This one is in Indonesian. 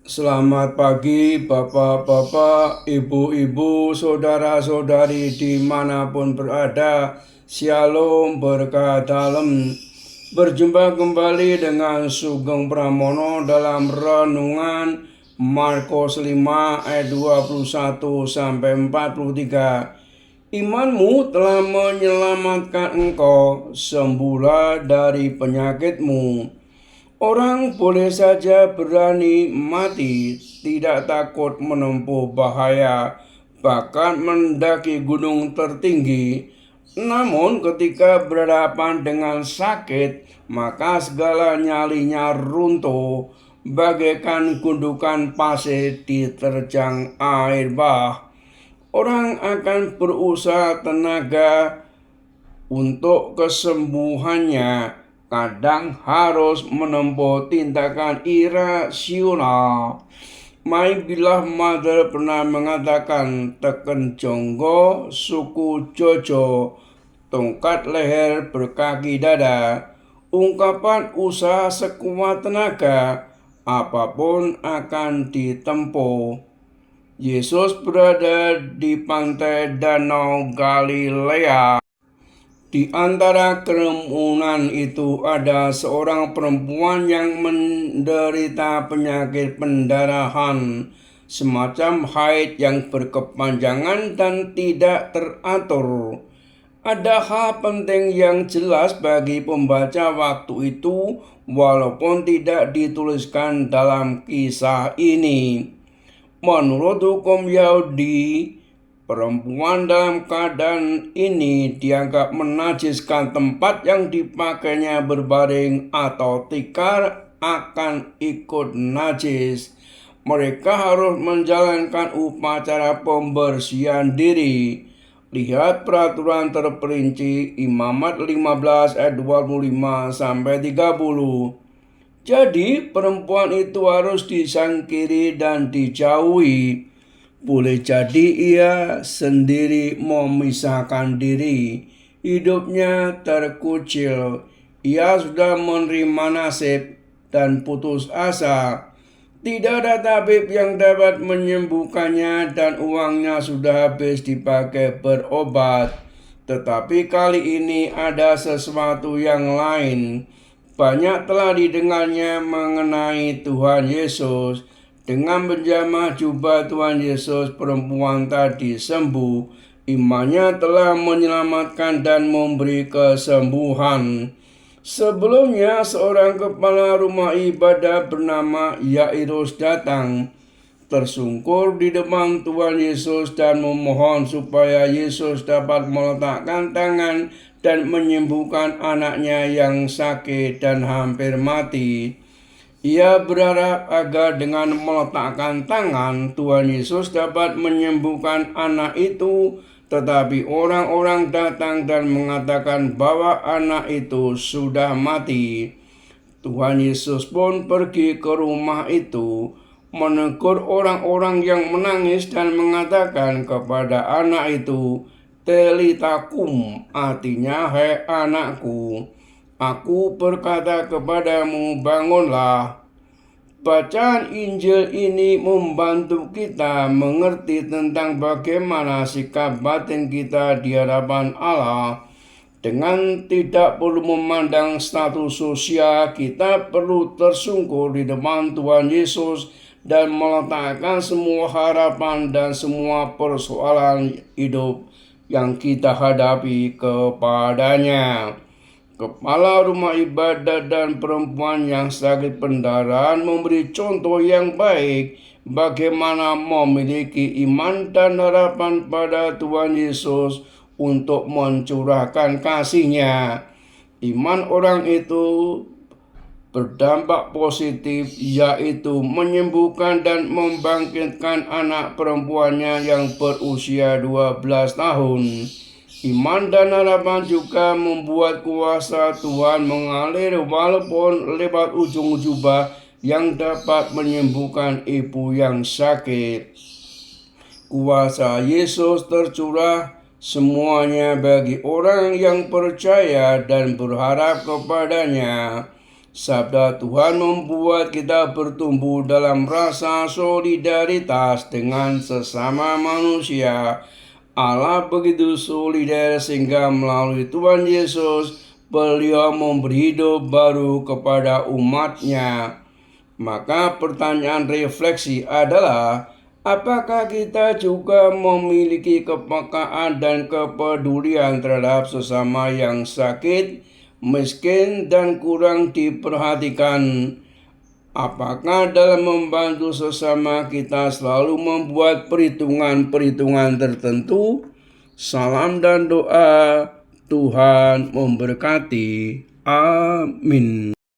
Selamat pagi Bapak-Bapak, Ibu-Ibu, Saudara-saudari dimanapun berada. Shalom berkah dalam. Berjumpa kembali dengan Sugeng Pramono dalam Renungan Markus 5 ayat 21 sampai 43. Imanmu telah menyelamatkan engkau, sembuhlah dari penyakitmu. Orang boleh saja berani mati, tidak takut menempuh bahaya, bahkan mendaki gunung tertinggi. Namun ketika berhadapan dengan sakit, maka segala nyalinya runtuh, bagaikan gundukan pasir diterjang air bah. Orang akan berusaha tenaga untuk kesembuhannya, kadang harus menempuh tindakan irasional. Mai Bilah Mother pernah mengatakan, teken jonggo, suku jojo, tongkat leher berkaki dada. Ungkapan usaha sekuat tenaga, apapun akan ditempuh. Yesus berada di pantai Danau Galilea. Di antara kerumunan itu ada seorang perempuan yang menderita penyakit pendarahan, semacam haid yang berkepanjangan dan tidak teratur. Ada hal penting yang jelas bagi pembaca waktu itu, walaupun tidak dituliskan dalam kisah ini. Menurut hukum Yahudi, perempuan dalam keadaan ini dianggap menajiskan tempat yang dipakainya berbaring atau tikar akan ikut najis. Mereka harus menjalankan upacara pembersihan diri. Lihat peraturan terperinci Imamat 15 ayat 25 sampai 30. Jadi perempuan itu harus disangkiri dan dijauhi. Boleh jadi ia sendiri memisahkan diri. Hidupnya terkucil. Ia sudah menerima nasib dan putus asa. Tidak ada tabib yang dapat menyembuhkannya dan uangnya sudah habis dipakai berobat. Tetapi kali ini ada sesuatu yang lain. Banyak telah didengarnya mengenai Tuhan Yesus. Dengan menjamah jubah Tuhan Yesus, perempuan tadi sembuh. Imannya telah menyelamatkan dan memberi kesembuhan. Sebelumnya seorang kepala rumah ibadah bernama Yairus datang, tersungkur di depan Tuhan Yesus dan memohon supaya Yesus dapat meletakkan tangan dan menyembuhkan anaknya yang sakit dan hampir mati. Ia berharap agar dengan meletakkan tangan Tuhan Yesus dapat menyembuhkan anak itu, tetapi orang-orang datang dan mengatakan bahwa anak itu sudah mati. Tuhan Yesus pun pergi ke rumah itu, menegur orang-orang yang menangis dan mengatakan kepada anak itu, Telitakum, artinya, hai anakku, aku berkata kepadamu, bangunlah. Bacaan Injil ini membantu kita mengerti tentang bagaimana sikap batin kita di hadapan Allah. Dengan tidak perlu memandang status sosial, kita perlu tersungkur di depan Tuhan Yesus dan meletakkan semua harapan dan semua persoalan hidup yang kita hadapi kepadanya. Kepala rumah ibadah dan perempuan yang sakit pendarahan memberi contoh yang baik bagaimana memiliki iman dan harapan pada Tuhan Yesus untuk mencurahkan kasih-Nya. Iman orang itu berdampak positif, yaitu menyembuhkan dan membangkitkan anak perempuannya yang berusia 12 tahun. Iman dan harapan juga membuat kuasa Tuhan mengalir walaupun lewat ujung jubah yang dapat menyembuhkan ibu yang sakit. Kuasa Yesus tercurah semuanya bagi orang yang percaya dan berharap kepadanya. Sabda Tuhan membuat kita bertumbuh dalam rasa solidaritas dengan sesama manusia. Allah begitu solider sehingga melalui Tuhan Yesus, Beliau memberi hidup baru kepada umatnya. Maka pertanyaan refleksi adalah, apakah kita juga memiliki kepekaan dan kepedulian terhadap sesama yang sakit, miskin, dan kurang diperhatikan? Apakah dalam membantu sesama kita selalu membuat perhitungan-perhitungan tertentu? Salam dan doa, Tuhan memberkati. Amin.